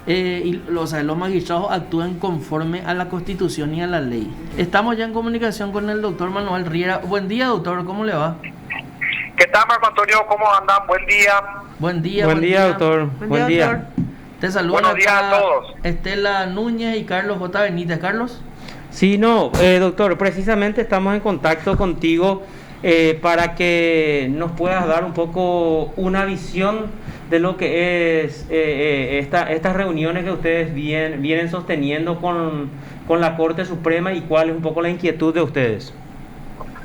o sea, los magistrados actúen conforme a la Constitución y a la ley. Estamos ya en comunicación con el doctor Manuel Riera. Buen día, doctor, ¿cómo le va? ¿Qué tal, Marco Antonio? ¿Cómo andan? Buen día. Buen día, buen día, doctor. Buen día. Doctor. Te saludan Buenos días a todos. Estela Núñez y Carlos J. Benítez. ¿Carlos? Sí, no, doctor, precisamente estamos en contacto contigo para que nos puedas dar un poco una visión de lo que es estas reuniones que ustedes vienen sosteniendo con la Corte Suprema y cuál es un poco la inquietud de ustedes.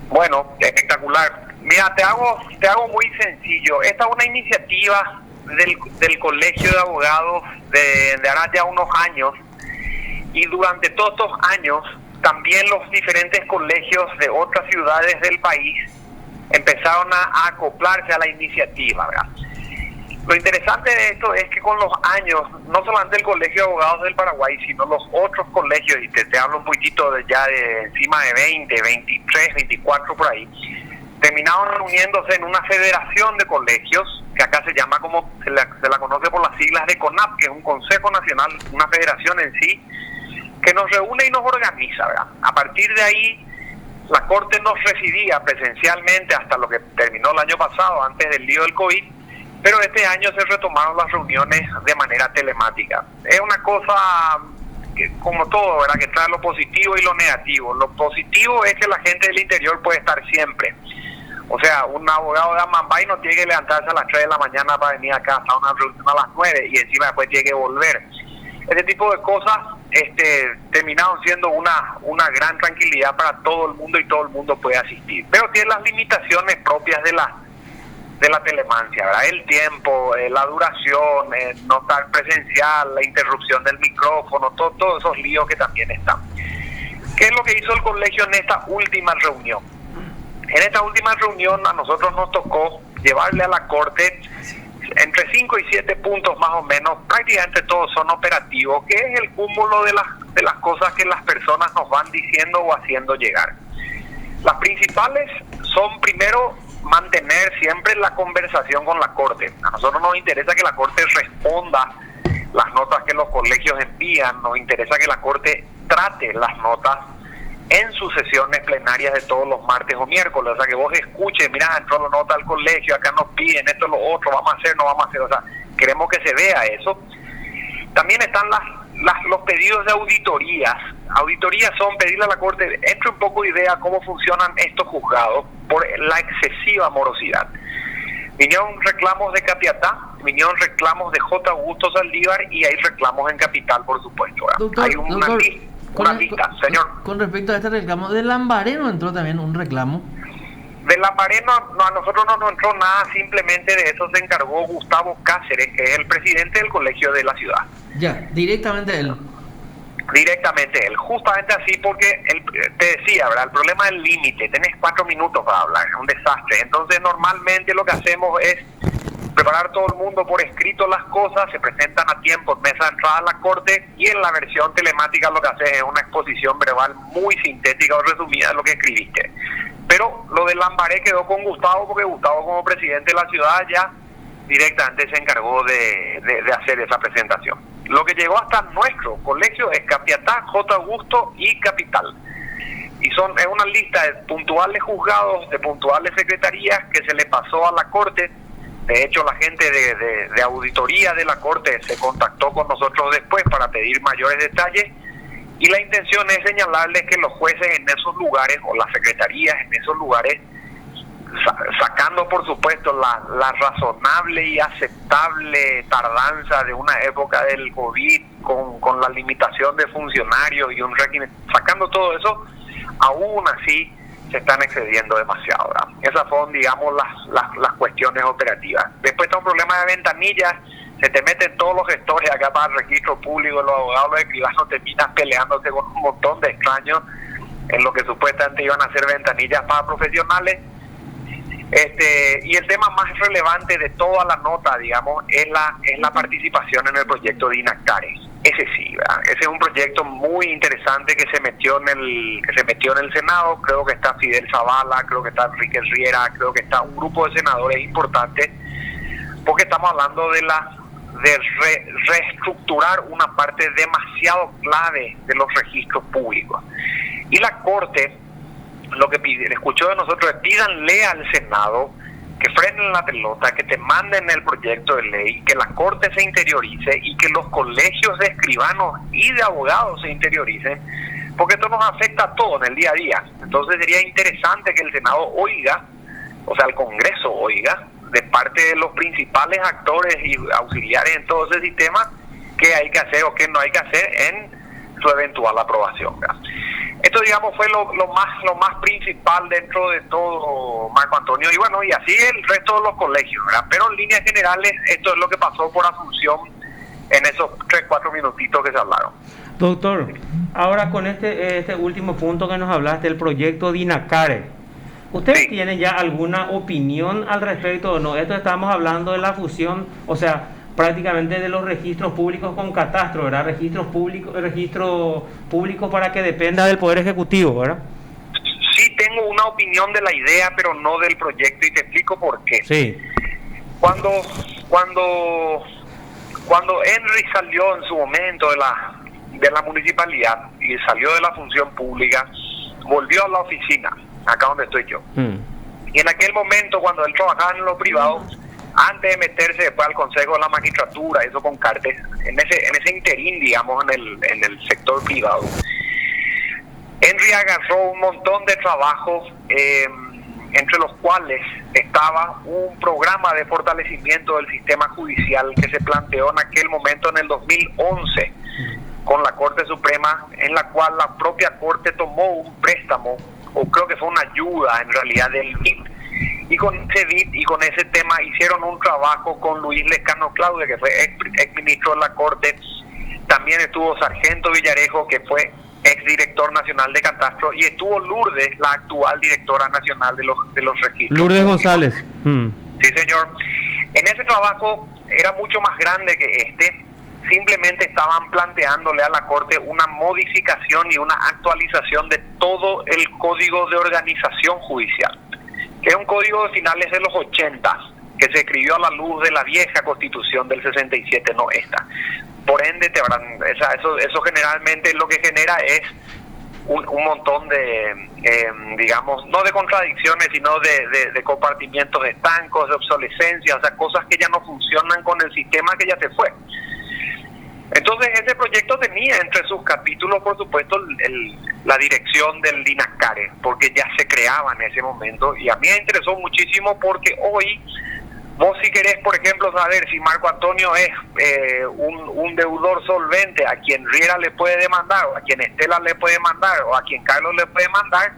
Bueno, espectacular. Mira, te hago muy sencillo. Esta es una iniciativa del Colegio de Abogados de ahora ya unos años, y durante todos estos años también los diferentes colegios de otras ciudades del país empezaron a acoplarse a la iniciativa, ¿verdad? Lo interesante de esto es que con los años, no solamente el Colegio de Abogados del Paraguay, sino los otros colegios, y te hablo un poquitito de encima de 20, 23, 24 por ahí, terminaron reuniéndose en una federación de colegios, que acá se llama como se la conoce por las siglas de CONAP, que es un Consejo Nacional, una federación en sí, que nos reúne y nos organiza, ¿verdad? A partir de ahí, la Corte nos residía presencialmente hasta lo que terminó el año pasado, antes del lío del COVID, pero este año se retomaron las reuniones de manera telemática. Es una cosa que, como todo, ¿verdad?, que trae lo positivo y lo negativo. Lo positivo es que la gente del interior puede estar siempre. O sea, un abogado de Amambay no tiene que levantarse a las 3 de la mañana para venir acá a una reunión a las 9 y encima después tiene que volver. Este tipo de cosas terminaron siendo una gran tranquilidad para todo el mundo y todo el mundo puede asistir. Pero tiene las limitaciones propias de la telemancia, ¿verdad? El tiempo, la duración, no estar presencial, la interrupción del micrófono, todos esos líos que también están. ¿Qué es lo que hizo el colegio en esta última reunión? En esta última reunión a nosotros nos tocó llevarle a la Corte entre 5 y 7 puntos más o menos, prácticamente todos son operativos, que es el cúmulo de las cosas que las personas nos van diciendo o haciendo llegar. Las principales son, primero, mantener siempre la conversación con la Corte. A nosotros nos interesa que la Corte responda las notas que los colegios envían, nos interesa que la Corte trate las notas en sus sesiones plenarias de todos los martes o miércoles, o sea, que vos escuches, mira, entró la nota al colegio, acá nos piden esto, lo otro, vamos a hacer, no vamos a hacer, o sea, queremos que se vea eso. También están los pedidos de auditorías. Auditorías son pedirle a la Corte, entre un poco de idea cómo funcionan estos juzgados por la excesiva morosidad. Vinieron reclamos de Capiatá, vinieron reclamos de J. Augusto Saldívar y hay reclamos en Capital, por supuesto. Doctor, hay una lista, señor. Con respecto a este reclamo, de Lambaré no entró también un reclamo. De Lambaré a nosotros no nos entró nada, simplemente de eso se encargó Gustavo Cáceres, que es el presidente del colegio de la ciudad. Ya, directamente él. Directamente él, justamente así, porque te decía, ¿verdad? El problema del límite, tenés 4 minutos para hablar, es un desastre. Entonces normalmente lo que hacemos es preparar todo el mundo por escrito las cosas, se presentan a tiempo en mesa de entrada a la Corte y en la versión telemática lo que haces es una exposición verbal muy sintética o resumida de lo que escribiste. Pero lo de Lambaré quedó con Gustavo porque Gustavo, como presidente de la ciudad, ya directamente se encargó de hacer esa presentación. Lo que llegó hasta nuestro colegio es Capiatá, J. Augusto y Capital. Y es una lista de puntuales juzgados, de puntuales secretarías que se le pasó a la Corte. De hecho, la gente de auditoría de la Corte se contactó con nosotros después para pedir mayores detalles y la intención es señalarles que los jueces en esos lugares o las secretarías en esos lugares, sacando por supuesto la razonable y aceptable tardanza de una época del COVID con la limitación de funcionarios y un régimen, sacando todo eso, aún así se están excediendo demasiado, ¿verdad? Esas son, digamos, las cuestiones operativas. Después está un problema de ventanillas, se te meten todos los gestores acá para el registro público, los abogados, los escribanos terminan peleándose con un montón de extraños en lo que supuestamente iban a ser ventanillas para profesionales. Y el tema más relevante de toda la nota, digamos, es la participación en el proyecto de Inactares. Ese sí, ¿verdad? Ese es un proyecto muy interesante que se metió en el Senado. Creo que está Fidel Zavala, creo que está Enrique Riera, creo que está un grupo de senadores importantes, porque estamos hablando de de reestructurar una parte demasiado clave de los registros públicos. Y la Corte lo que escuchó de nosotros es: pídanle al Senado que frenen la pelota, que te manden el proyecto de ley, que la Corte se interiorice y que los colegios de escribanos y de abogados se interioricen, porque esto nos afecta a todos en el día a día. Entonces sería interesante que el Senado oiga, o sea, el Congreso oiga, de parte de los principales actores y auxiliares en todo ese sistema, qué hay que hacer o qué no hay que hacer en su eventual aprobación, ¿verdad? Esto, digamos, fue lo más principal dentro de todo, Marco Antonio, y bueno, y así el resto de los colegios, ¿verdad? Pero en líneas generales, esto es lo que pasó por Asunción en esos 3-4 minutitos que se hablaron. Doctor, ahora con este último punto que nos hablaste, el proyecto DINACARE, ¿ustedes Sí. tienen ya alguna opinión al respecto o no? Esto estamos hablando de la fusión, o sea, prácticamente de los registros públicos con catastro, ¿verdad? Registro público para que dependa del Poder Ejecutivo, ¿verdad? Sí tengo una opinión de la idea, pero no del proyecto, y te explico por qué. Sí. Cuando Henry salió en su momento de la municipalidad y salió de la función pública, volvió a la oficina, acá donde estoy yo. Y en aquel momento, cuando él trabajaba en lo privado, antes de meterse después al Consejo de la Magistratura, eso con Cartes, en ese interín, digamos, en el sector privado, Henry agarró un montón de trabajos, entre los cuales estaba un programa de fortalecimiento del sistema judicial que se planteó en aquel momento, en el 2011, con la Corte Suprema, en la cual la propia Corte tomó un préstamo, o creo que fue una ayuda en realidad del BID, y con ese BID y con ese tema hicieron un trabajo con Luis Lescano Claudia, que fue ex ministro de la Corte. También estuvo Sargento Villarejo, que fue exdirector nacional de Catastro, y estuvo Lourdes, la actual directora nacional de los registros. Lourdes González. Sí, señor. En ese trabajo era mucho más grande que este. Simplemente estaban planteándole a la Corte una modificación y una actualización de todo el Código de Organización Judicial, que es un código de finales de los 80, que se escribió a la luz de la vieja Constitución del 67, no esta. Por ende, eso generalmente lo que genera es un montón de, digamos, no de contradicciones, sino de compartimientos estancos, de obsolescencia, o sea, cosas que ya no funcionan con el sistema que ya se fue. Entonces, ese proyecto tenía entre sus capítulos, por supuesto, la dirección del DINACARE, porque ya se creaba en ese momento, y a mí me interesó muchísimo porque hoy, vos si querés, por ejemplo, saber si Marco Antonio es un deudor solvente a quien Riera le puede demandar, o a quien Estela le puede mandar, o a quien Carlos le puede mandar,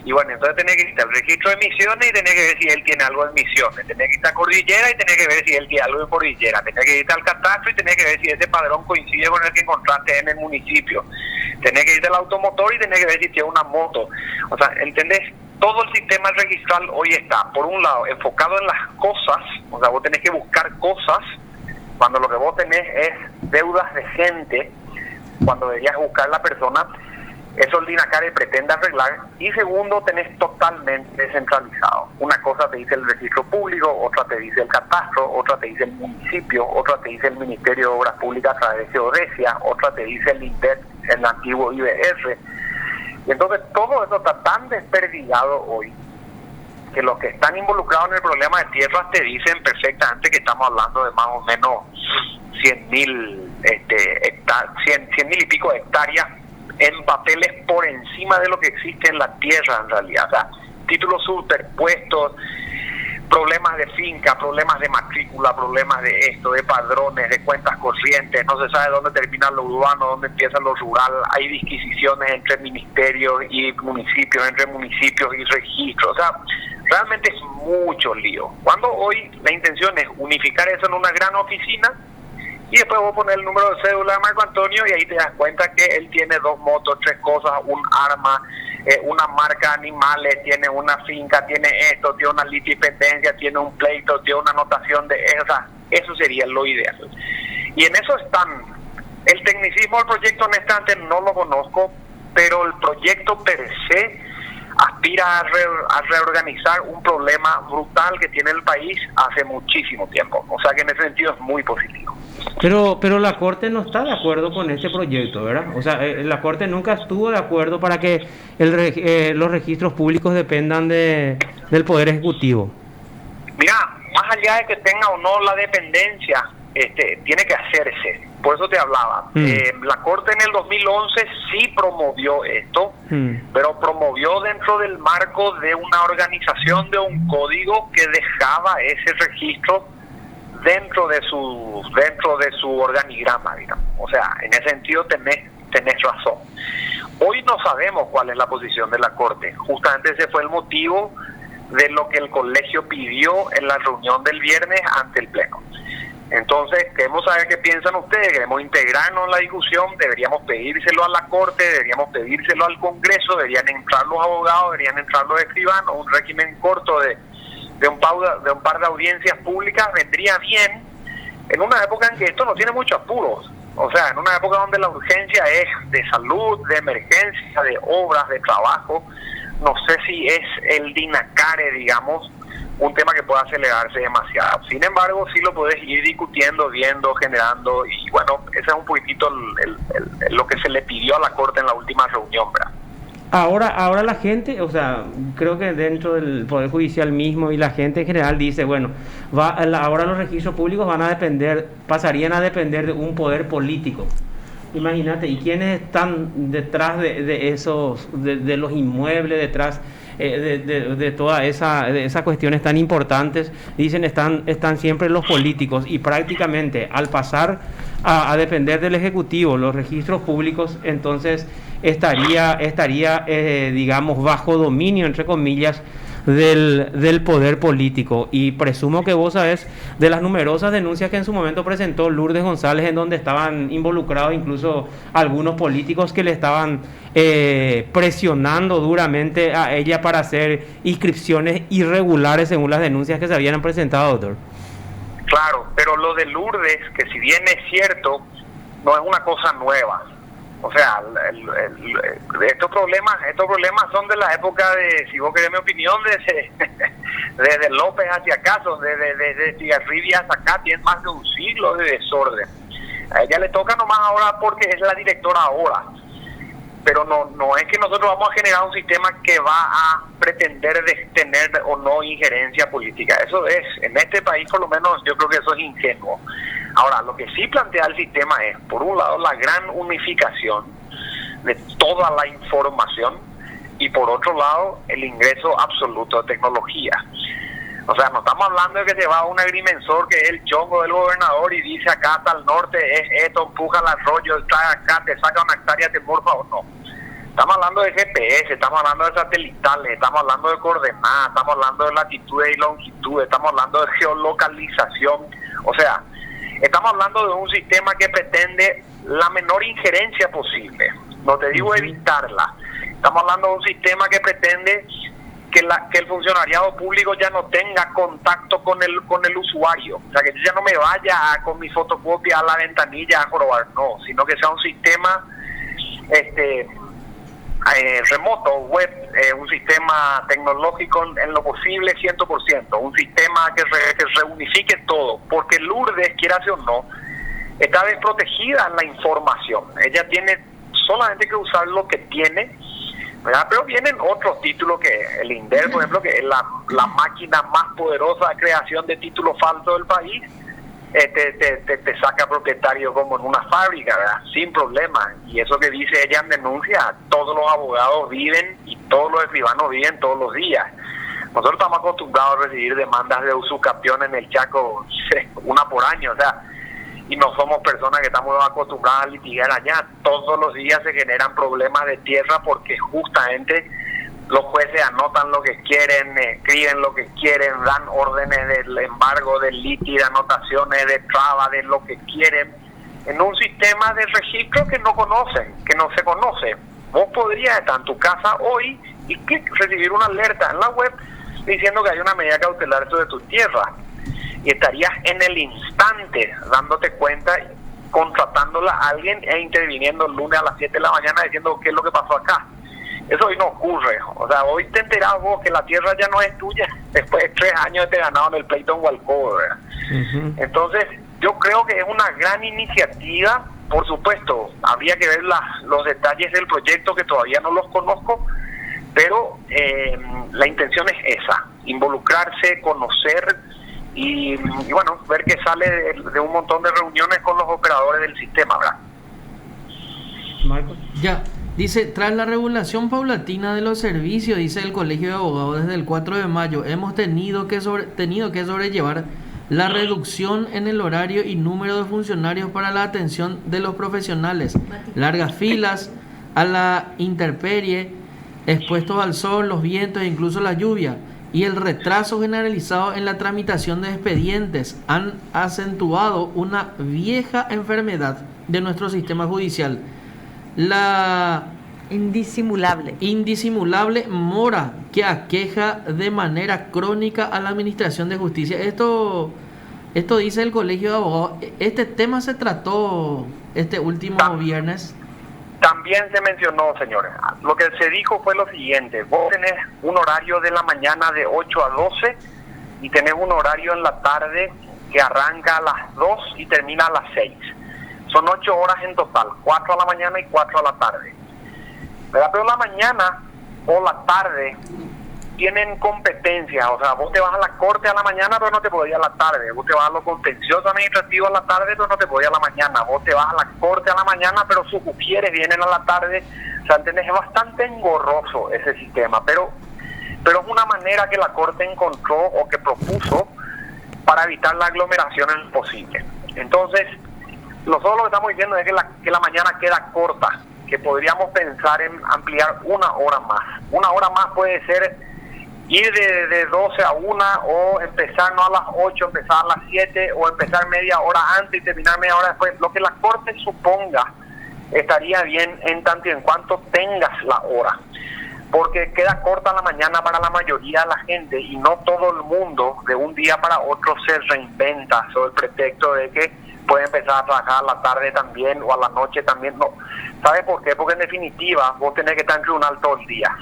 y bueno, entonces tenés que ir al registro de emisiones y tenés que ver si él tiene algo de emisiones, tenés que ir a Cordillera y tenés que ver si él tiene algo de Cordillera, tenés que ir al catastro y tenés que ver si ese padrón coincide con el que encontraste en el municipio, tenés que ir al automotor y tenés que ver si tiene una moto. O sea, ¿entendés? Todo el sistema registral hoy está, por un lado, enfocado en las cosas, o sea, vos tenés que buscar cosas, cuando lo que vos tenés es deudas de gente, cuando deberías buscar la persona. Eso el DINACARE pretende arreglar. Y segundo, tenés totalmente descentralizado. Una cosa te dice el registro público, otra te dice el catastro, otra te dice el municipio, otra te dice el Ministerio de Obras Públicas a través de Geodesia, otra te dice el INDET, el antiguo IBR. Y entonces todo eso está tan desperdigado hoy que los que están involucrados en el problema de tierras te dicen perfectamente que estamos hablando de más o menos 100.000 100.000 y pico de hectáreas en papeles por encima de lo que existe en la tierra en realidad. O sea, títulos superpuestos, problemas de finca, problemas de matrícula, problemas de esto, de padrones, de cuentas corrientes, no se sabe dónde termina lo urbano, dónde empieza lo rural, hay disquisiciones entre ministerios y municipios, entre municipios y registros, o sea, realmente es mucho lío. Cuando hoy la intención es unificar eso en una gran oficina, y después vos pones el número de cédula de Marco Antonio y ahí te das cuenta que él tiene 2 motos, 3 cosas, un arma, una marca de animales, tiene una finca, tiene esto, tiene una litipendencia, tiene un pleito, tiene una anotación de esa. Eso sería lo ideal. Y en eso están. El tecnicismo del proyecto, honestamente, no lo conozco, pero el proyecto per se aspira a reorganizar un problema brutal que tiene el país hace muchísimo tiempo. O sea que en ese sentido es muy positivo. Pero la Corte no está de acuerdo con este proyecto, ¿verdad? O sea, la Corte nunca estuvo de acuerdo para que los registros públicos dependan del Poder Ejecutivo. Mira, más allá de que tenga o no la dependencia, tiene que hacerse. Por eso te hablaba. La Corte en el 2011 sí promovió esto, pero promovió dentro del marco de una organización, de un código que dejaba ese registro dentro de su organigrama, digamos. O sea, en ese sentido tenés razón. Hoy no sabemos cuál es la posición de la Corte. Justamente ese fue el motivo de lo que el colegio pidió en la reunión del viernes ante el Pleno. Entonces, queremos saber qué piensan ustedes, queremos integrarnos en la discusión, deberíamos pedírselo a la Corte, deberíamos pedírselo al Congreso, deberían entrar los abogados, deberían entrar los escribanos, un régimen corto de un par de audiencias públicas vendría bien en una época en que esto no tiene muchos apuros. O sea, en una época donde la urgencia es de salud, de emergencia, de obras, de trabajo. No sé si es el DINACARE, digamos, un tema que pueda acelerarse demasiado. Sin embargo, sí lo puedes ir discutiendo, viendo, generando, y bueno, ese es un poquitito lo que se le pidió a la Corte en la última reunión, ¿verdad? Ahora la gente, o sea, creo que dentro del Poder Judicial mismo y la gente en general dice, bueno, ahora los registros públicos pasarían a depender de un poder político. Imagínate, ¿y quiénes están detrás de esos, de los inmuebles, detrás de todas esas cuestiones tan importantes? Dicen, están siempre los políticos, y prácticamente al pasar a depender del Ejecutivo, los registros públicos, entonces estaría digamos, bajo dominio, entre comillas, del poder político. Y presumo que vos sabés de las numerosas denuncias que en su momento presentó Lourdes González, en donde estaban involucrados incluso algunos políticos que le estaban presionando duramente a ella para hacer inscripciones irregulares según las denuncias que se habían presentado, doctor. Claro, pero lo de Lourdes, que si bien es cierto, no es una cosa nueva. O sea, estos problemas son de la época de, si vos querés mi opinión, desde López hacia acá, de Cigarribia hasta acá, tienen más de un siglo de desorden. A ella le toca nomás ahora porque es la directora ahora. Pero no es que nosotros vamos a generar un sistema que va a pretender tener o no injerencia política. Eso es, en este país por lo menos yo creo que eso es ingenuo. Ahora, lo que sí plantea el sistema es, por un lado, la gran unificación de toda la información, y por otro lado, el ingreso absoluto de tecnología. O sea, no estamos hablando de que se va a un agrimensor que es el chongo del gobernador y dice acá hasta el norte es esto, empuja el arroyo, trae acá, te saca una hectárea, te morfa o no. Estamos hablando de GPS, estamos hablando de satelitales, estamos hablando de coordenadas, estamos hablando de latitudes y longitudes, estamos hablando de geolocalización. O sea, estamos hablando de un sistema que pretende la menor injerencia posible. No te digo evitarla. Estamos hablando de un sistema que pretende que el funcionariado público ya no tenga contacto con el usuario. O sea, que yo ya no me vaya con mi fotocopia a la ventanilla a jorobar, no, sino que sea un sistema remoto, web, un sistema tecnológico en lo posible 100%, un sistema que reunifique todo, porque Lourdes, quiera o no, está desprotegida en la información. Ella tiene solamente que usar lo que tiene, ¿verdad? Pero vienen otros títulos, que el INDER, por ejemplo, que es la máquina más poderosa de creación de títulos falsos del país, te saca propietario como en una fábrica, ¿verdad? Sin problema. Y eso que dice ella en denuncia, todos los abogados viven y todos los escribanos viven todos los días. Nosotros estamos acostumbrados a recibir demandas de usucapión en el Chaco, una por año, o sea, y no somos personas que estamos acostumbradas a litigar allá. Todos los días se generan problemas de tierra porque justamente los jueces anotan lo que quieren, escriben lo que quieren, dan órdenes del embargo, del litigio, de anotaciones, de traba, de lo que quieren, en un sistema de registro que no conocen, que no se conoce. Vos podrías estar en tu casa hoy y recibir una alerta en la web diciendo que hay una medida cautelar sobre tu tierra, y estarías en el instante dándote cuenta, contratándola a alguien e interviniendo el lunes a las 7 de la mañana diciendo qué es lo que pasó acá. Eso hoy no ocurre. O sea, hoy te enterás vos que la tierra ya no es tuya después de 3 años de te ganado en el pleito en Hualcobo, ¿verdad? Entonces, Yo creo que es una gran iniciativa. Por supuesto, habría que ver los detalles del proyecto, que todavía no los conozco, pero la intención es esa, involucrarse, conocer y bueno, ver qué sale de un montón de reuniones con los operadores del sistema, ¿verdad? Marcos. Ya, dice, tras la regulación paulatina de los servicios, dice el Colegio de Abogados, desde el 4 de mayo hemos tenido que sobrellevar la reducción en el horario y número de funcionarios para la atención de los profesionales, largas filas a la intemperie, expuestos al sol, los vientos e incluso la lluvia, y el retraso generalizado en la tramitación de expedientes han acentuado una vieja enfermedad de nuestro sistema judicial, la indisimulable mora que aqueja de manera crónica a la administración de justicia. Esto dice el Colegio de Abogados. Este tema se trató este último viernes. También se mencionó, señores. Lo que se dijo fue lo siguiente: vos tenés un horario de la mañana de 8 a 12 y tenés un horario en la tarde que arranca a las 2 y termina a las 6. Son 8 horas en total, 4 a la mañana y 4 a la tarde, ¿verdad? Pero la mañana o la tarde tienen competencia, o sea, vos te vas a la corte a la mañana pero no te podés ir a la tarde, vos te vas a lo contencioso administrativo a la tarde pero no te podés ir a la mañana, vos te vas a la corte a la mañana pero sus ujieres vienen a la tarde. O sea, es bastante engorroso ese sistema, pero es una manera que la corte encontró o que propuso para evitar la aglomeración en lo posible. Entonces, nosotros lo que estamos diciendo es que la mañana queda corta, que podríamos pensar en ampliar una hora más. Una hora más puede ser ir de 12 a 1 o empezar no a las 8, empezar a las 7 o empezar media hora antes y terminar media hora después. Lo que la corte suponga estaría bien en tanto y en cuanto tengas la hora, porque queda corta la mañana para la mayoría de la gente y no todo el mundo de un día para otro se reinventa sobre el pretexto de que puede empezar a trabajar a la tarde también o a la noche también. No. ¿Sabe por qué? Porque en definitiva vos tenés que estar en tribunal todo el día.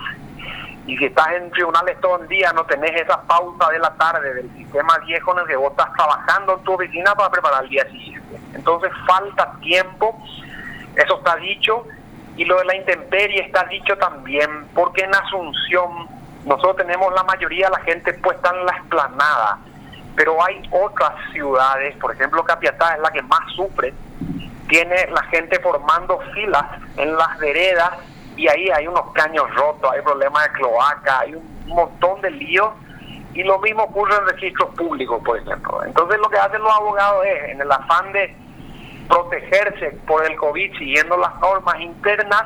Y si estás en tribunales todo el día, no tenés esa pausa de la tarde del sistema viejo en el que vos estás trabajando en tu oficina para preparar el día siguiente. Entonces falta tiempo, eso está dicho, y lo de la intemperie está dicho también, porque en Asunción nosotros tenemos la mayoría de la gente puesta en la explanada, pero hay otras ciudades, por ejemplo Capiatá es la que más sufre, tiene la gente formando filas en las veredas y ahí hay unos caños rotos, hay problemas de cloaca, hay un montón de líos, y lo mismo ocurre en registros públicos, por ejemplo. Entonces lo que hacen los abogados es, en el afán de protegerse por el COVID siguiendo las normas internas,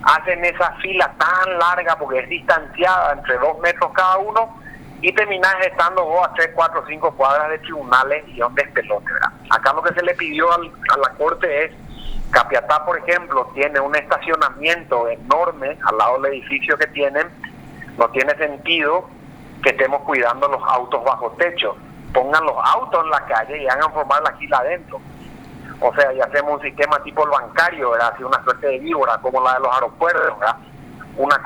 hacen esa fila tan larga porque es distanciada entre 2 metros cada uno, y terminás estando vos a 3, 4, 5 cuadras de tribunales y un despelote, ¿verdad? Acá lo que se le pidió a la corte es, Capiatá, por ejemplo, tiene un estacionamiento enorme al lado del edificio que tienen, no tiene sentido que estemos cuidando los autos bajo techo, pongan los autos en la calle y hagan formar la fila adentro. O sea, y hacemos un sistema tipo el bancario, ¿verdad? Así una suerte de víbora como la de los aeropuertos, ¿verdad? Una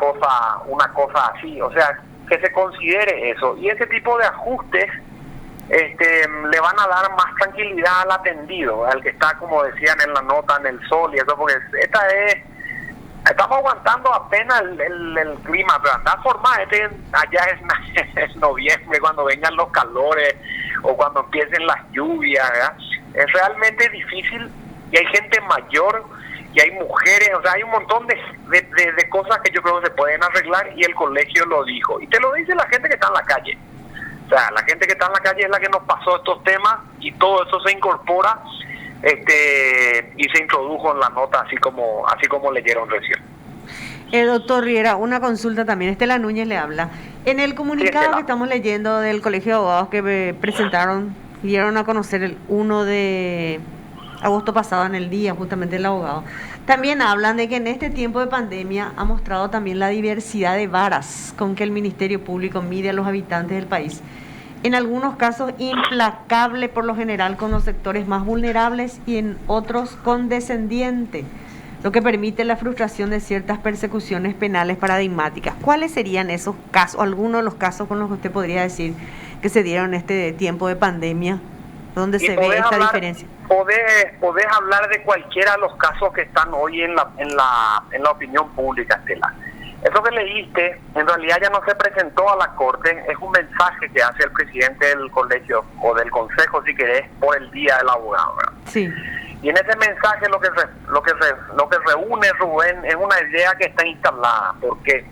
cosa así, o sea, que se considere eso, y ese tipo de ajustes le van a dar más tranquilidad al atendido, al que está, como decían en la nota, en el sol y eso, porque estamos aguantando apenas el clima, pero anda formar allá es noviembre, cuando vengan los calores o cuando empiecen las lluvias, ¿verdad? Es realmente difícil, y hay gente mayor y hay mujeres, o sea, hay un montón de cosas que yo creo que se pueden arreglar, y el colegio lo dijo, y te lo dice la gente que está en la calle. O sea, la gente que está en la calle es la que nos pasó estos temas, y todo eso se incorpora y se introdujo en la nota, así como leyeron recién. Doctor Riera, una consulta también. Estela Núñez le habla. En el comunicado que estamos leyendo del Colegio de Abogados que presentaron, dieron a conocer el 1 de agosto pasado, en el día justamente del abogado, también hablan de que en este tiempo de pandemia ha mostrado también la diversidad de varas con que el Ministerio Público mide a los habitantes del país. En algunos casos implacable por lo general con los sectores más vulnerables, y en otros condescendiente, lo que permite la frustración de ciertas persecuciones penales paradigmáticas. ¿Cuáles serían esos casos, algunos de los casos con los que usted podría decir que se dieron en este tiempo de pandemia? ¿Dónde Y se ve esta diferencia? Podés hablar de cualquiera de los casos que están hoy en la opinión pública, Estela. Eso que leíste, en realidad ya no se presentó a la Corte, es un mensaje que hace el presidente del colegio, o del consejo, si querés, por el Día del Abogado, ¿verdad? Sí. Y en ese mensaje lo que reúne, Rubén, es una idea que está instalada. ¿Por qué?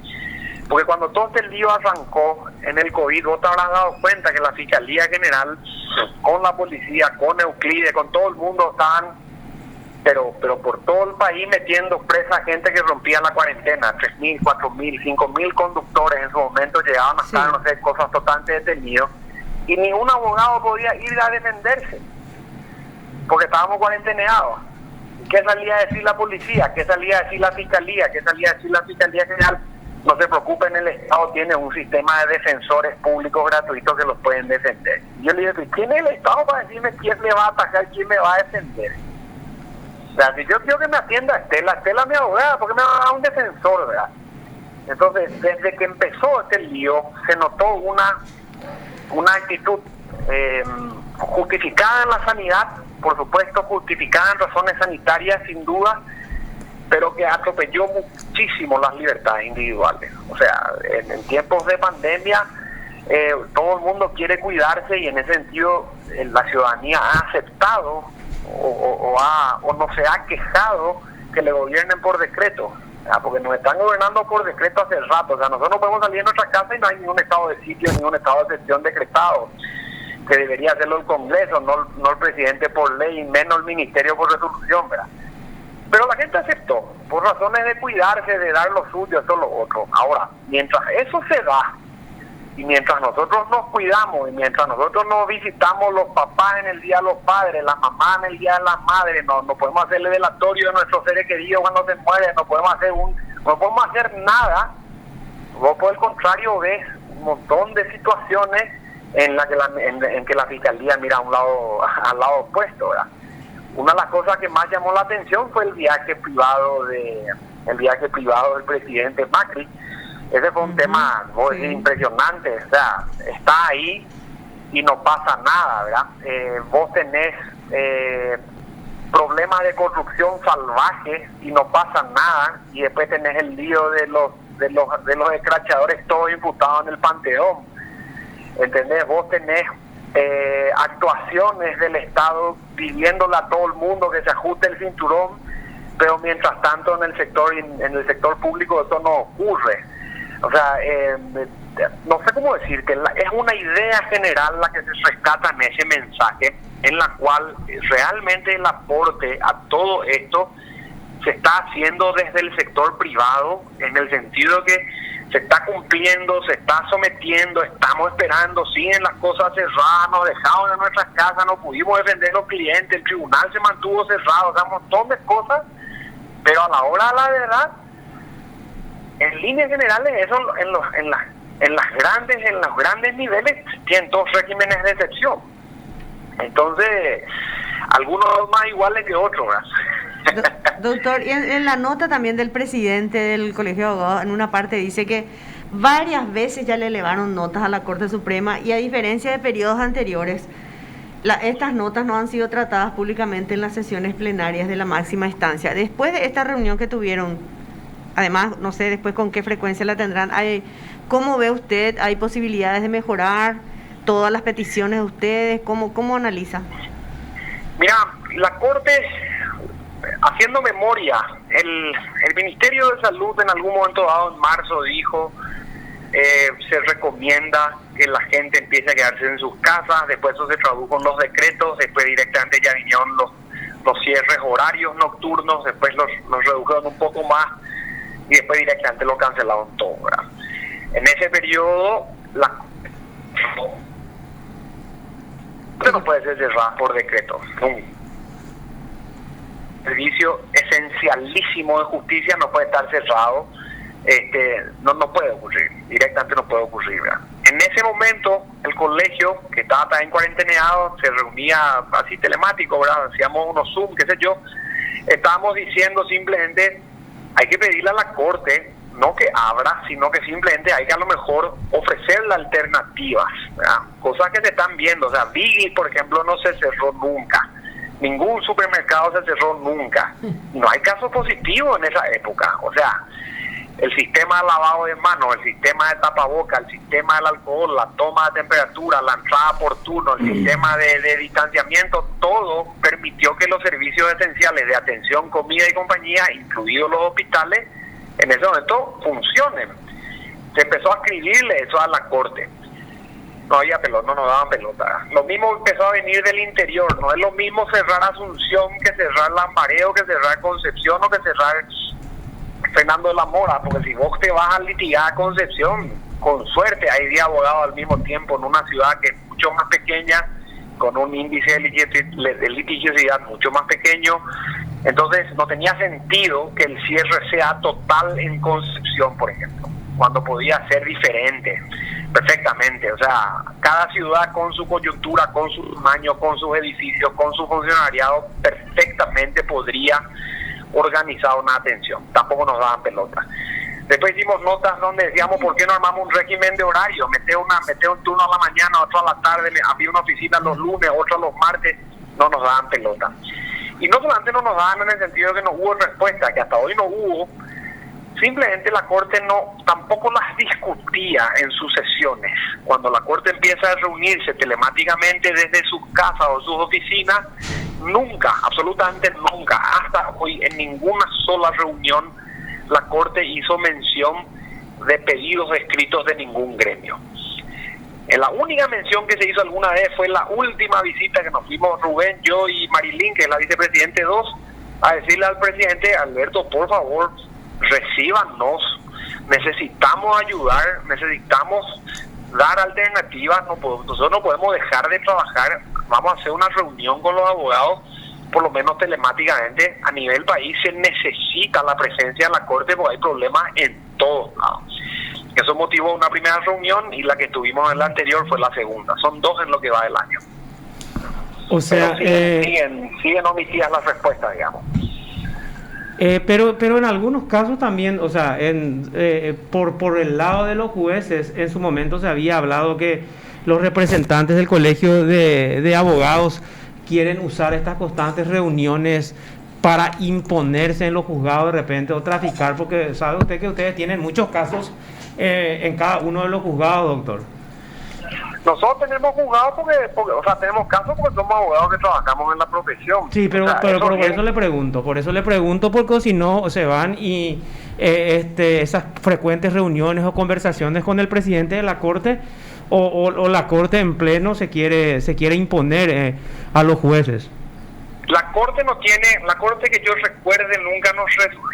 Porque cuando todo este lío arrancó en el COVID, vos te habrás dado cuenta que la Fiscalía General, con la policía, con Euclide, con todo el mundo, estaban pero por todo el país metiendo presa a gente que rompía la cuarentena, 3.000, 4.000, 5.000 conductores en su momento llegaban a estar, no sé, cosas totalmente detenidos, y ningún abogado podía ir a defenderse, porque estábamos cuarenteneados. ¿Qué salía a decir la policía? ¿Qué salía a decir la Fiscalía? ¿Qué salía a decir la Fiscalía General? No se preocupen, el Estado tiene un sistema de defensores públicos gratuitos que los pueden defender. Y yo le digo, ¿quién es el Estado para decirme quién me va a atacar, quién me va a defender? O sea, si yo quiero que me atienda Estela es mi abogada, porque me va a dar un defensor, ¿verdad? Entonces, desde que empezó este lío, se notó una actitud justificada en la sanidad, por supuesto, justificada en razones sanitarias, sin duda, pero que atropelló muchísimo las libertades individuales. O sea, en tiempos de pandemia, todo el mundo quiere cuidarse, y en ese sentido la ciudadanía ha aceptado o no se ha quejado que le gobiernen por decreto, porque nos están gobernando por decreto hace rato. O sea, nosotros no podemos salir de nuestra casa y no hay ningún estado de sitio, ningún estado de excepción decretado, que debería hacerlo el Congreso, no el presidente por ley, y menos el ministerio por resolución, ¿verdad? Pero la gente aceptó, por razones de cuidarse, de dar lo suyo, esto lo otro. Ahora, mientras eso se da, y mientras nosotros nos cuidamos, y mientras nosotros nos visitamos los papás en el Día de los Padres, las mamás en el Día de las Madres, no podemos hacerle velatorio a nuestros seres queridos cuando se mueren, no podemos hacer nada. Vos, por el contrario, ves un montón de situaciones en que la Fiscalía mira al lado opuesto, ¿verdad? Una de las cosas que más llamó la atención fue el viaje privado del presidente Macri. Ese fue un tema impresionante. O sea, está ahí y no pasa nada, ¿verdad? Vos tenés problemas de corrupción salvajes y no pasa nada, y después tenés el lío de los escrachadores todos imputados en el Panteón. ¿Entendés? Vos tenés actuaciones del Estado pidiéndole a todo el mundo que se ajuste el cinturón, pero mientras tanto en el sector público eso no ocurre. O sea, no sé cómo decir, que es una idea general la que se rescata en ese mensaje, en la cual realmente el aporte a todo esto se está haciendo desde el sector privado, en el sentido que se está cumpliendo, se está sometiendo, estamos esperando, siguen las cosas cerradas, nos dejaron en nuestras casas, no pudimos defender a los clientes, el tribunal se mantuvo cerrado, o sea, un montón de cosas, pero a la hora de la verdad, en líneas generales, eso en los grandes niveles tienen dos regímenes de excepción. Entonces, algunos más iguales que otros, ¿verdad? Doctor, y en la nota también del presidente del Colegio de Abogados, en una parte dice que varias veces ya le elevaron notas a la Corte Suprema, y a diferencia de periodos anteriores, estas notas no han sido tratadas públicamente en las sesiones plenarias de la máxima instancia. Después de esta reunión que tuvieron, además, no sé después con qué frecuencia la tendrán, ¿cómo ve usted? ¿Hay posibilidades de mejorar todas las peticiones de ustedes? ¿Cómo analiza? Mira, la Corte, haciendo memoria, el Ministerio de Salud en algún momento dado, en marzo, dijo, se recomienda que la gente empiece a quedarse en sus casas. Después eso se tradujo en los decretos, después directamente ya vinieron los cierres horarios nocturnos, después los redujeron un poco más, y después directamente lo cancelaron todo, ¿verdad? En ese periodo, no puede ser cerrada por decreto. Servicio esencialísimo de justicia no puede estar cerrado, no puede ocurrir, directamente no puede ocurrir, ¿verdad? En ese momento, el colegio, que estaba también cuarenteneado, se reunía así telemático, ¿verdad? Hacíamos unos Zoom, qué sé yo. Estábamos diciendo simplemente, hay que pedirle a la Corte no que abra, sino que simplemente hay que a lo mejor ofrecerle alternativas, ¿verdad? Cosas que se están viendo. O sea, Biggie, por ejemplo, no se cerró nunca. Ningún supermercado se cerró nunca. No hay casos positivos en esa época. O sea, el sistema de lavado de manos, el sistema de tapaboca, el sistema del alcohol, la toma de temperatura, la entrada por turno, el sistema de distanciamiento, todo permitió que los servicios esenciales de atención, comida y compañía, incluidos los hospitales, en ese momento funcionen. Se empezó a escribirle eso a la corte. No había pelota, no nos daban pelota. Lo mismo empezó a venir del interior. No es lo mismo cerrar Asunción que cerrar Lambareo, que cerrar Concepción o que cerrar Fernando de la Mora, porque si vos te vas a litigar a Concepción, con suerte hay 10 abogados al mismo tiempo en una ciudad que es mucho más pequeña, con un índice de litigiosidad mucho más pequeño. Entonces no tenía sentido que el cierre sea total en Concepción, por ejemplo, cuando podía ser diferente perfectamente. O sea, cada ciudad con su coyuntura, con su tamaño, con sus edificios, con su funcionariado, perfectamente podría organizar una atención. Tampoco nos daban pelota. Después hicimos notas donde decíamos, ¿por qué no armamos un régimen de horario? Mete un turno a la mañana, otro a la tarde, había una oficina los lunes, otro los martes. No nos daban pelota. Y no solamente no nos daban en el sentido de que no hubo respuesta, que hasta hoy no hubo, simplemente la Corte tampoco las discutía en sus sesiones. Cuando la Corte empieza a reunirse telemáticamente desde sus casas o sus oficinas, nunca, absolutamente nunca, hasta hoy en ninguna sola reunión la Corte hizo mención de pedidos escritos de ningún gremio. La única mención que se hizo alguna vez fue la última visita que nos fuimos Rubén, yo y Marilyn, que es la vicepresidente 2, a decirle al presidente: Alberto, por favor, recíbanos, necesitamos ayudar, necesitamos dar alternativas, nosotros no podemos dejar de trabajar, vamos a hacer una reunión con los abogados, por lo menos telemáticamente. A nivel país se necesita la presencia de la Corte porque hay problemas en todos lados. Eso motivó una primera reunión y la que tuvimos en la anterior fue la segunda. Son 2 en lo que va del año. O sea, siguen omitidas las respuestas, digamos. Pero en algunos casos también, o sea, por el lado de los jueces, en su momento se había hablado que los representantes del colegio de abogados quieren usar estas constantes reuniones para imponerse en los juzgados de repente o traficar, porque sabe usted que ustedes tienen muchos casos en cada uno de los juzgados, doctor. Nosotros tenemos juzgados o sea, tenemos casos porque somos abogados que trabajamos en la profesión. Sí, pero, o sea, por eso le pregunto, porque si no se van y esas frecuentes reuniones o conversaciones con el presidente de la Corte o la Corte en pleno se quiere imponer a los jueces. La Corte que yo recuerde nunca nos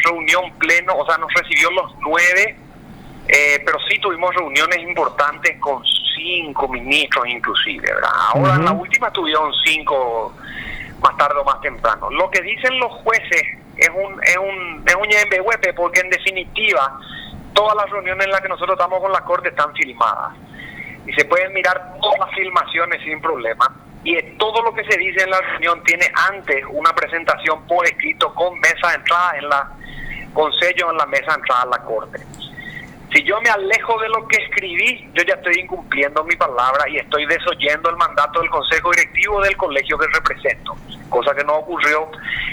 reunió en pleno, o sea, nos recibió los 9, pero sí tuvimos reuniones importantes con 5 ministros inclusive, ¿verdad? Ahora en la última tuvieron 5 más tarde o más temprano. Lo que dicen los jueces es un ñembehuepe, porque en definitiva todas las reuniones en las que nosotros estamos con la Corte están filmadas y se pueden mirar todas las filmaciones sin problema, y todo lo que se dice en la reunión tiene antes una presentación por escrito con mesa de entrada con sello en la mesa de entrada a la Corte. Si yo me alejo de lo que escribí, yo ya estoy incumpliendo mi palabra y estoy desoyendo el mandato del Consejo Directivo del colegio que represento, cosa que no ocurrió.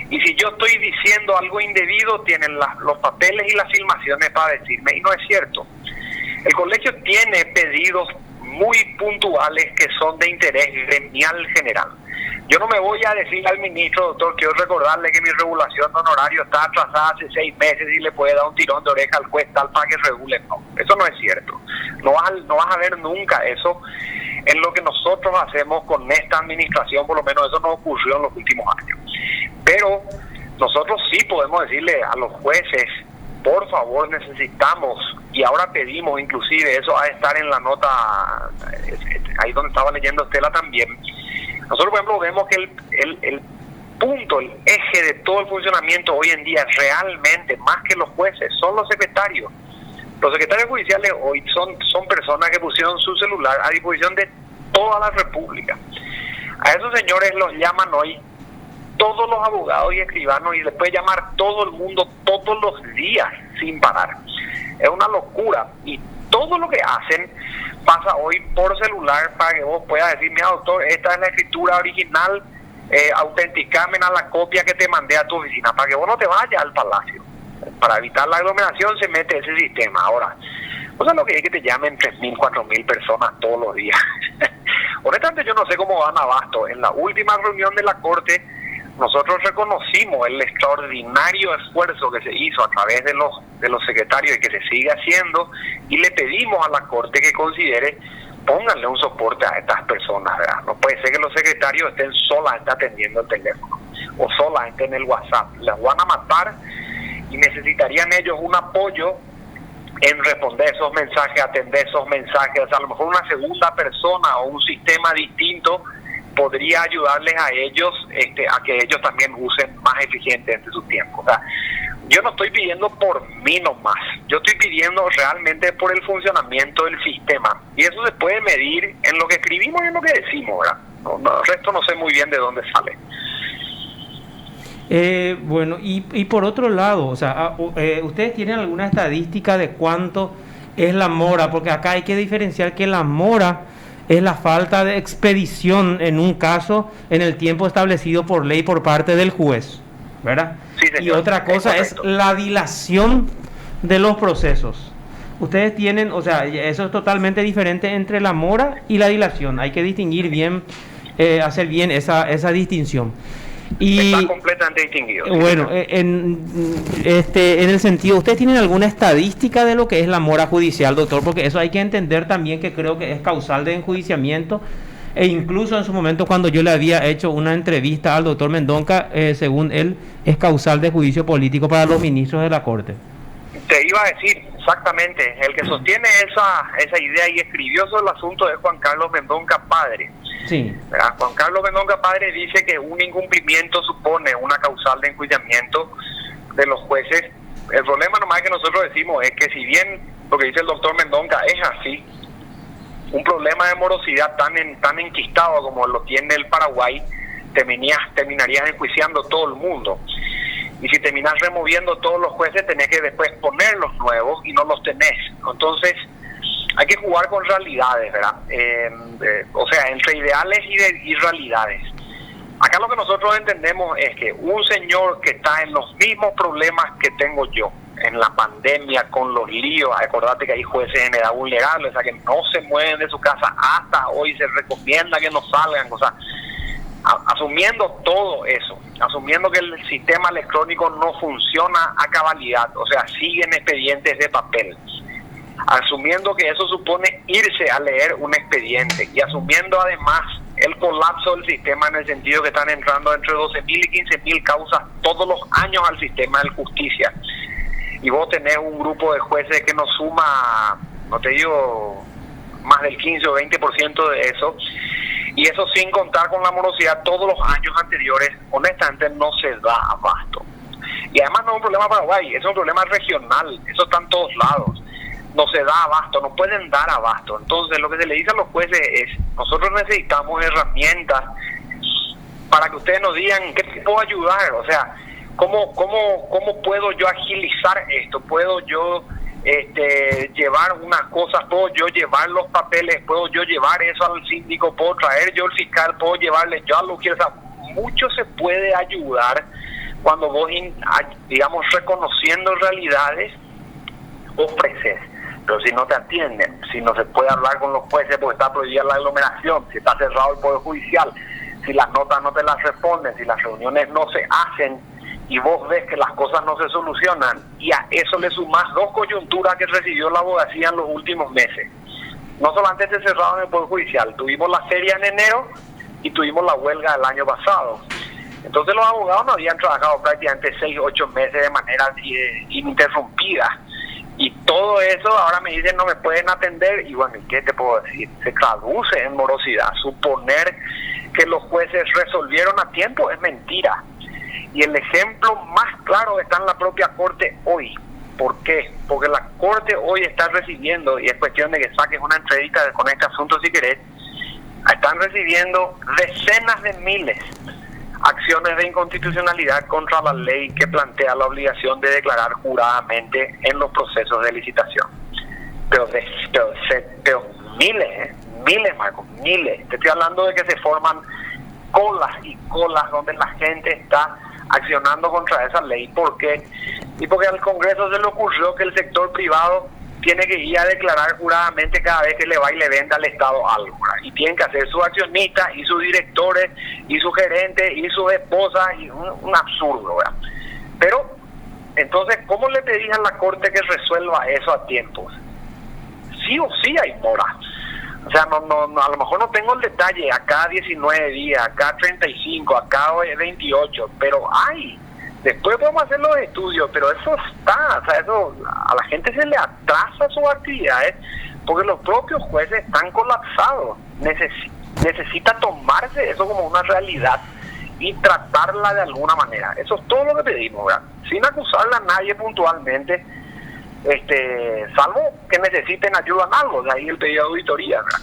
Y si yo estoy diciendo algo indebido, tienen los papeles y las filmaciones para decirme, y no es cierto. El colegio tiene pedidos muy puntuales que son de interés gremial general. Yo no me voy a decir al ministro: doctor, quiero recordarle que mi regulación de honorario está atrasada hace 6 meses y le puede dar un tirón de oreja al juez tal para que regule. No, eso no es cierto. No vas a ver nunca eso en lo que nosotros hacemos con esta administración, por lo menos eso no ocurrió en los últimos años. Pero nosotros sí podemos decirle a los jueces: por favor, necesitamos, y ahora pedimos, inclusive eso va a estar en la nota, ahí donde estaba leyendo Estela también. Nosotros, por ejemplo, vemos que el punto, el eje de todo el funcionamiento hoy en día, realmente, más que los jueces, son los secretarios. Los secretarios judiciales hoy son personas que pusieron su celular a disposición de toda la República. A esos señores los llaman hoy todos los abogados y escribanos, y les puede llamar todo el mundo todos los días sin parar. Es una locura. Y todo lo que hacen pasa hoy por celular para que vos puedas decir, mira doctor, esta es la escritura original, autenticame a la copia que te mandé a tu oficina, para que vos no te vayas al palacio. Para evitar la aglomeración se mete ese sistema. Ahora, o sea, lo que es que te llamen 3.000, 4.000 personas todos los días. Honestamente yo no sé cómo van abasto. En la última reunión de la Corte, nosotros reconocimos el extraordinario esfuerzo que se hizo a través de los secretarios y que se sigue haciendo, y le pedimos a la Corte que considere, pónganle un soporte a estas personas, ¿verdad? No puede ser que los secretarios estén solamente atendiendo el teléfono o solamente en el WhatsApp. Les van a matar y necesitarían ellos un apoyo en responder esos mensajes, atender esos mensajes. A lo mejor una segunda persona o un sistema distinto podría ayudarles a ellos a que ellos también usen más eficientemente su tiempo. O sea, yo no estoy pidiendo por mí nomás, yo estoy pidiendo realmente por el funcionamiento del sistema, y eso se puede medir en lo que escribimos y en lo que decimos, ¿verdad? El resto no sé muy bien de dónde sale. Bueno, y por otro lado, o sea, ¿ustedes tienen alguna estadística de cuánto es la mora? Porque acá hay que diferenciar que la mora es la falta de expedición en un caso en el tiempo establecido por ley por parte del juez, ¿verdad? Sí, señor. Y otra cosa es la dilación de los procesos. Ustedes tienen, o sea, eso es totalmente diferente entre la mora y la dilación. Hay que distinguir bien, hacer bien esa distinción. Y está completamente distinguido. Bueno, en el sentido, ¿ustedes tienen alguna estadística de lo que es la mora judicial, doctor? Porque eso hay que entender también, que creo que es causal de enjuiciamiento, e incluso en su momento cuando yo le había hecho una entrevista al doctor Mendonca, según él, es causal de juicio político para los ministros de la Corte. Te iba a decir, exactamente, el que sostiene esa idea y escribió sobre el asunto es Juan Carlos Mendonca Padre. Sí. ¿Verdad? Juan Carlos Mendonca Padre dice que un incumplimiento supone una causal de enjuiciamiento de los jueces. El problema nomás que nosotros decimos es que, si bien lo que dice el doctor Mendonca es así, un problema de morosidad tan enquistado como lo tiene el Paraguay, terminarías enjuiciando todo el mundo. Y si terminas removiendo todos los jueces, tenés que después poner los nuevos y no los tenés. Entonces, hay que jugar con realidades, ¿verdad? O sea, entre ideales y realidades. Acá lo que nosotros entendemos es que un señor que está en los mismos problemas que tengo yo, en la pandemia, con los líos, acordate que hay jueces en edad vulnerable, o sea, que no se mueven de su casa, hasta hoy se recomienda que no salgan, o sea, asumiendo todo eso, asumiendo que el sistema electrónico no funciona a cabalidad, o sea, siguen expedientes de papel, asumiendo que eso supone irse a leer un expediente, y asumiendo además el colapso del sistema, en el sentido que están entrando entre 12.000 y 15.000 causas todos los años al sistema de justicia, y vos tenés un grupo de jueces que nos suma, no te digo más del 15 o 20% de eso, y eso sin contar con la morosidad todos los años anteriores, honestamente no se da abasto. Y además no es un problema Paraguay, es un problema regional, eso está en todos lados. No se da abasto, no pueden dar abasto. Entonces lo que se le dice a los jueces es, nosotros necesitamos herramientas para que ustedes nos digan qué te puedo ayudar, o sea, cómo puedo yo agilizar esto, puedo yo llevar unas cosas, puedo yo llevar los papeles, puedo yo llevar eso al síndico, puedo traer yo al fiscal, puedo llevarle yo a lo que, o sea, mucho se puede ayudar cuando vos, digamos, reconociendo realidades, ofreces. Pero si no te atienden, si no se puede hablar con los jueces porque está prohibida la aglomeración, si está cerrado el Poder Judicial, si las notas no te las responden, si las reuniones no se hacen y vos ves que las cosas no se solucionan, y a eso le sumás dos coyunturas que recibió la abogacía en los últimos meses. No solamente se cerraron el Poder Judicial, tuvimos la feria en enero y tuvimos la huelga del año pasado. Entonces los abogados no habían trabajado prácticamente 6 o 8 meses de manera ininterrumpida. Y todo eso ahora me dicen no me pueden atender, y bueno, ¿qué te puedo decir? Se traduce en morosidad. Suponer que los jueces resolvieron a tiempo es mentira. Y el ejemplo más claro está en la propia Corte hoy. ¿Por qué? Porque la Corte hoy está recibiendo, y es cuestión de que saques una entrevista con este asunto si querés, están recibiendo decenas de miles, acciones de inconstitucionalidad contra la ley que plantea la obligación de declarar juradamente en los procesos de licitación. Pero miles, Marco, miles. Te estoy hablando de que se forman colas y colas donde la gente está accionando contra esa ley. ¿Por qué? Y porque al Congreso se le ocurrió que el sector privado tiene que ir a declarar juradamente cada vez que le va y le venda al Estado algo, ¿verdad? Y tienen que hacer sus accionistas y sus directores y sus gerentes y sus esposas, y un absurdo, ¿verdad? Pero, entonces, ¿cómo le pedís a la Corte que resuelva eso a tiempo? Sí o sí hay mora. O sea, no, a lo mejor no tengo el detalle, acá 19 días, acá 35, acá 28, pero hay. Después podemos hacer los estudios, pero eso está, o sea, eso a la gente se le atrasa sus actividades porque los propios jueces están colapsados. Necesita tomarse eso como una realidad y tratarla de alguna manera. Eso es todo lo que pedimos, ¿verdad? Sin acusarle a nadie puntualmente, salvo que necesiten ayuda en algo, de ahí el pedido de auditoría, ¿verdad?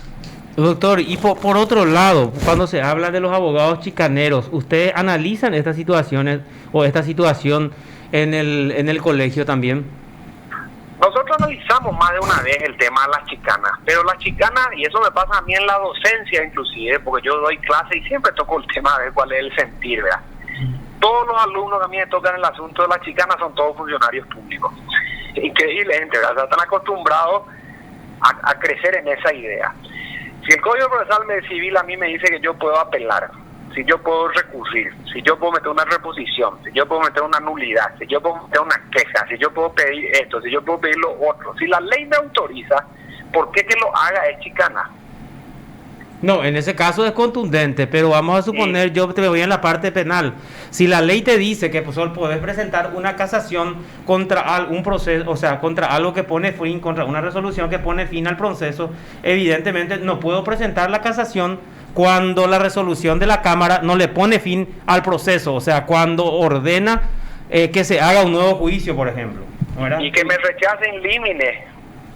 Doctor, y por otro lado, cuando se habla de los abogados chicaneros, ¿ustedes analizan estas situaciones o esta situación en el colegio también? Nosotros analizamos más de una vez el tema de las chicanas, pero las chicanas, y eso me pasa a mí en la docencia inclusive, porque yo doy clase y siempre toco el tema de cuál es el sentir, ¿verdad? Todos los alumnos que a mí me tocan el asunto de las chicanas son todos funcionarios públicos. Increíble, gente, ¿verdad? O sea, están acostumbrados a crecer en esa idea. Si el Código Procesal Civil a mí me dice que yo puedo apelar, si yo puedo recurrir, si yo puedo meter una reposición, si yo puedo meter una nulidad, si yo puedo meter una queja, si yo puedo pedir esto, si yo puedo pedir lo otro, si la ley me autoriza, ¿por qué que lo haga es chicana? No, en ese caso es contundente, pero vamos a suponer, sí. Yo te voy en la parte penal. Si la ley te dice que pues, podés presentar una casación contra algún proceso, o sea, contra algo que pone fin, contra una resolución que pone fin al proceso, evidentemente no puedo presentar la casación cuando la resolución de la Cámara no le pone fin al proceso, o sea, cuando ordena que se haga un nuevo juicio, por ejemplo, ¿verdad? Y que me rechacen límites,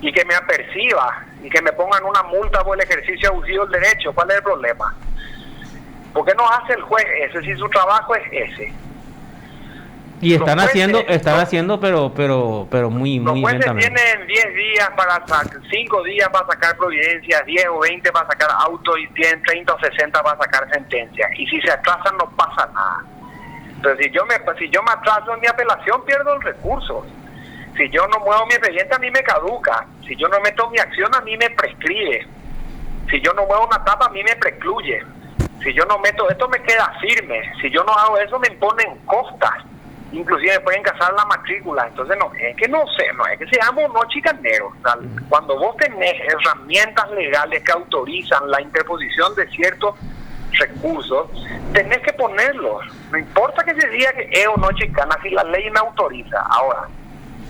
y que me aperciba, y que me pongan una multa por el ejercicio abusivo del derecho. ¿Cuál es el problema? ¿Por qué no hace el juez ese si su trabajo es ese? Y están haciendo, pero muy los jueces lentamente. Tienen 10 días para 5 días para sacar providencias, 10 o 20 para sacar auto, y tienen 30 o 60 para sacar sentencias. Y si se atrasan no pasa nada. Pero si yo me atraso en mi apelación, pierdo el recurso. Si yo no muevo mi expediente, a mí me caduca. Si yo no meto mi acción, a mí me prescribe. Si yo no muevo una tapa, a mí me precluye. Si yo no meto esto, me queda firme. Si yo no hago eso, me imponen costas. Inclusive me pueden casar la matrícula. Entonces, no es que seamos no chicaneros. O sea, cuando vos tenés herramientas legales que autorizan la interposición de ciertos recursos, tenés que ponerlos. No importa que se diga que es o no chicana, si la ley me autoriza. Ahora,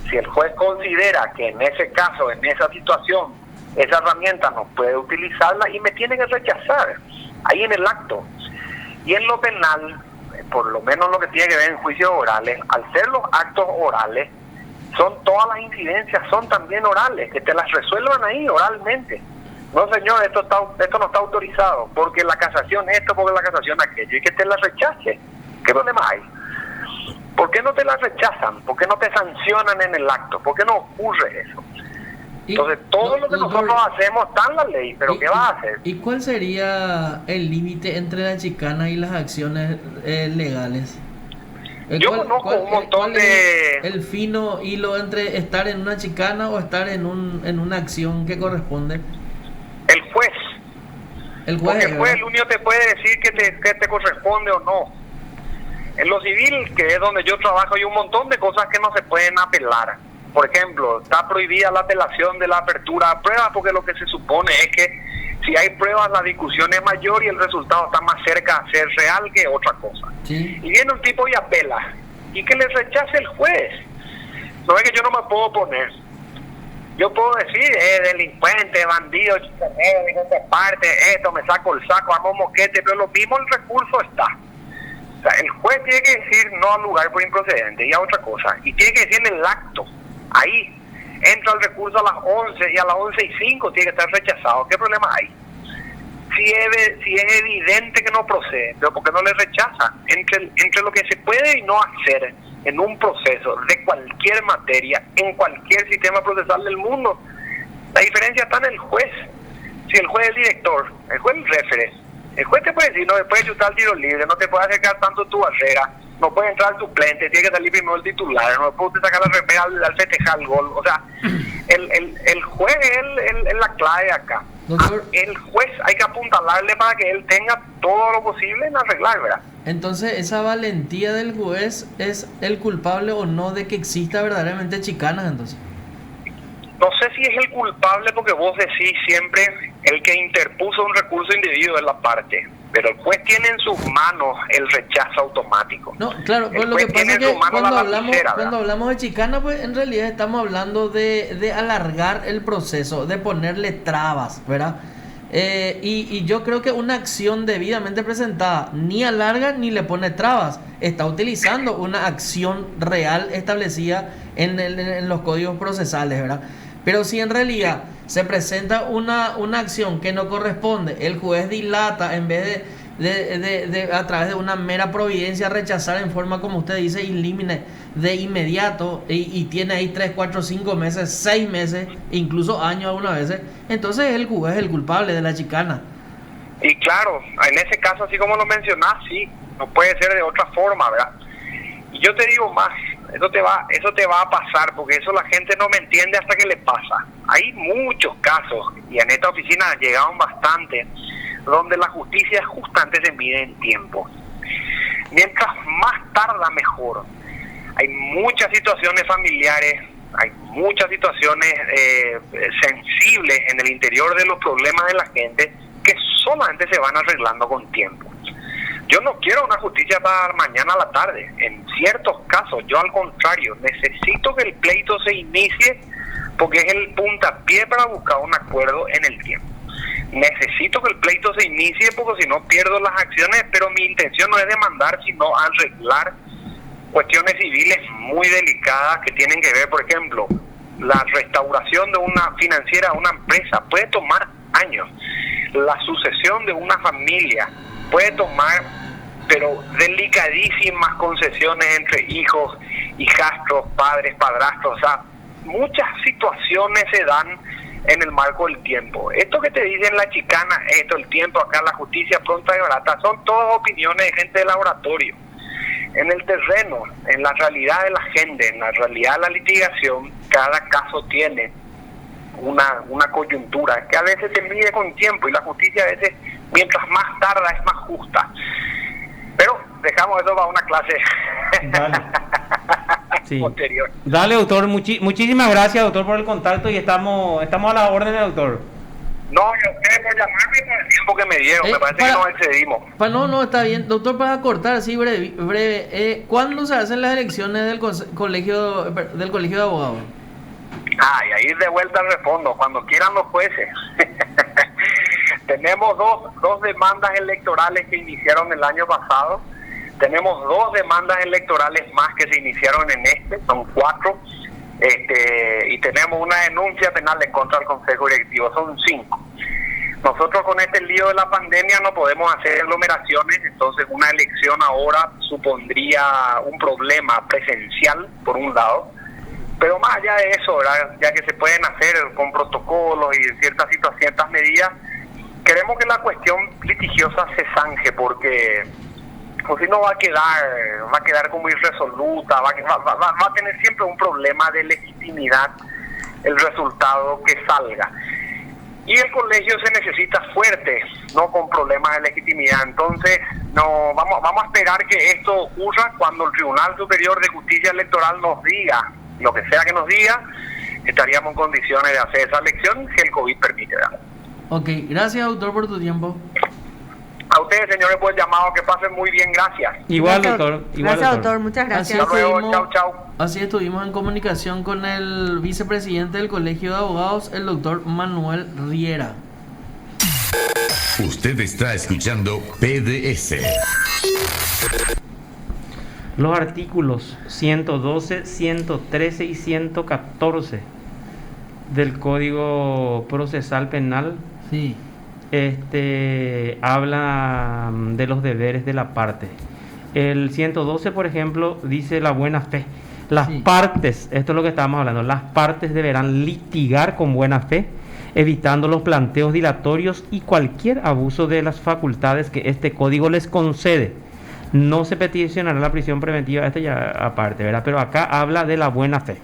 si el juez considera que en ese caso, en esa situación, esa herramienta no puede utilizarla y me tiene que rechazar ahí en el acto. Y en lo penal, por lo menos lo que tiene que ver en juicios orales, al ser los actos orales, todas las incidencias son también orales, que te las resuelvan ahí oralmente. No, señor, esto no está autorizado, porque la casación esto, porque la casación aquello, y que te la rechace. ¿Qué problema hay? ¿Por qué no te la rechazan? ¿Por qué no te sancionan en el acto? ¿Por qué no ocurre eso? Entonces, todo lo que nosotros hacemos está en la ley, pero ¿qué vas a hacer? ¿Y cuál sería el límite entre la chicana y las acciones legales? Yo conozco un montón de... el fino hilo entre estar en una chicana o estar en una acción que corresponde? El juez. Porque el juez ¿verdad? El único te puede decir que te corresponde o no. En lo civil, que es donde yo trabajo, hay un montón de cosas que no se pueden apelar. Por ejemplo, está prohibida la apelación de la apertura a pruebas, porque lo que se supone es que si hay pruebas la discusión es mayor y el resultado está más cerca a ser real que otra cosa. Sí. Y viene un tipo y apela, y que le rechace el juez. No es que yo no me puedo oponer. Yo puedo decir, delincuente, bandido, chicanero, de esta parte, esto, me saco el saco, hago moquete, pero lo mismo el recurso está. O sea, el juez tiene que decir no al lugar por improcedente y a otra cosa, y tiene que decir el acto. Ahí entra el recurso a las 11 y a las 11:05 tiene que estar rechazado. ¿Qué problema hay? si es evidente que no procede, pero ¿por qué no le rechaza? Entre lo que se puede y no hacer en un proceso de cualquier materia, en cualquier sistema procesal del mundo, la diferencia está en el juez. Si el juez es el director, el juez es el referee, el juez te puede decir, no te puede chutar el tiro libre, no te puede acercar tanto tu barrera, no puede entrar el suplente, tiene que salir primero el titular, no puede sacar la remera al festejar el gol. O sea, el juez es la clave acá. Doctor, el juez hay que apuntalarle para que él tenga todo lo posible en arreglar, ¿verdad? entonces, ¿esa valentía del juez es el culpable o no de que exista verdaderamente chicanas entonces? No sé si es el culpable porque vos decís siempre el que interpuso un recurso indebido es la parte, pero el juez tiene en sus manos el rechazo automático. No, claro, pues lo que pasa es que cuando hablamos de chicana, pues en realidad estamos hablando de alargar el proceso, de ponerle trabas, ¿verdad? Y yo creo que una acción debidamente presentada ni alarga ni le pone trabas. Está utilizando una acción real establecida en los códigos procesales, ¿verdad? Pero si en realidad se presenta una acción que no corresponde, el juez dilata en vez de a través de una mera providencia rechazar en forma, como usted dice, ilímine de inmediato y tiene ahí 3, 4, 5 meses, 6 meses, incluso años algunas veces, entonces el juez es el culpable de la chicana. Y claro, en ese caso, así como lo mencionás, sí, no puede ser de otra forma, ¿verdad? Y yo te digo más, eso te va a pasar, porque eso la gente no me entiende hasta que le pasa. Hay muchos casos, y en esta oficina llegaron bastante, donde la justicia justamente se mide en tiempo. Mientras más tarda, mejor. Hay muchas situaciones familiares, hay muchas situaciones sensibles en el interior de los problemas de la gente que solamente se van arreglando con tiempo. Yo no quiero una justicia para mañana a la tarde. En ciertos casos, yo al contrario, necesito que el pleito se inicie porque es el puntapié para buscar un acuerdo en el tiempo. Necesito que el pleito se inicie porque si no pierdo las acciones, pero mi intención no es demandar, sino arreglar cuestiones civiles muy delicadas que tienen que ver, por ejemplo, la restauración de una financiera, una empresa, puede tomar años. La sucesión de una familia puede tomar, pero delicadísimas concesiones entre hijos, hijastros, padres, padrastros. O sea, muchas situaciones se dan en el marco del tiempo. Esto que te dicen la chicana, esto, el tiempo, acá la justicia pronta y barata, son todas opiniones de gente de laboratorio. En el terreno, en la realidad de la gente, en la realidad de la litigación, cada caso tiene una coyuntura que a veces se mide con tiempo y la justicia a veces, mientras más tarda, es más justa. Pero dejamos eso para una clase sí. posterior. Dale, doctor, muchísimas gracias, doctor, por el contacto y estamos a la orden, doctor. No, y a ustedes por llamarme por el tiempo que me dieron, me parece que nos excedimos. No, está bien. Doctor, para cortar así breve, ¿cuándo se hacen las elecciones del colegio de abogados? Y ahí de vuelta respondo, cuando quieran los jueces. Tenemos dos demandas electorales que iniciaron el año pasado. Tenemos 2 demandas electorales más que se iniciaron en son 4. Y tenemos una denuncia penal en contra del Consejo Directivo, son 5. Nosotros con este lío de la pandemia no podemos hacer aglomeraciones, entonces una elección ahora supondría un problema presencial, por un lado, pero más allá de eso, ¿verdad? Ya que se pueden hacer con protocolos y ciertas medidas, queremos que la cuestión litigiosa se zanje, porque o si no va a quedar como irresoluta, va a tener siempre un problema de legitimidad el resultado que salga. Y el colegio se necesita fuerte, no con problemas de legitimidad. Entonces, no vamos a esperar que esto ocurra cuando el Tribunal Superior de Justicia Electoral nos diga, lo que sea que nos diga, estaríamos en condiciones de hacer esa elección si el COVID permite, ¿verdad? Ok, gracias, doctor, por tu tiempo. A ustedes, señores, por el llamado, que pasen muy bien, gracias. Igual, doctor. Gracias, doctor, muchas gracias. Hasta luego, chau. Así estuvimos en comunicación con el vicepresidente del Colegio de Abogados, el doctor Manuel Riera. Usted está escuchando PDS. Los artículos 112, 113 y 114 del Código Procesal Penal Sí. habla de los deberes de la parte. El 112, por ejemplo, dice la buena fe. Las partes, esto es lo que estábamos hablando, las partes deberán litigar con buena fe, evitando los planteos dilatorios y cualquier abuso de las facultades que este código les concede. No se peticionará la prisión preventiva, ya aparte, ¿verdad? Pero acá habla de la buena fe.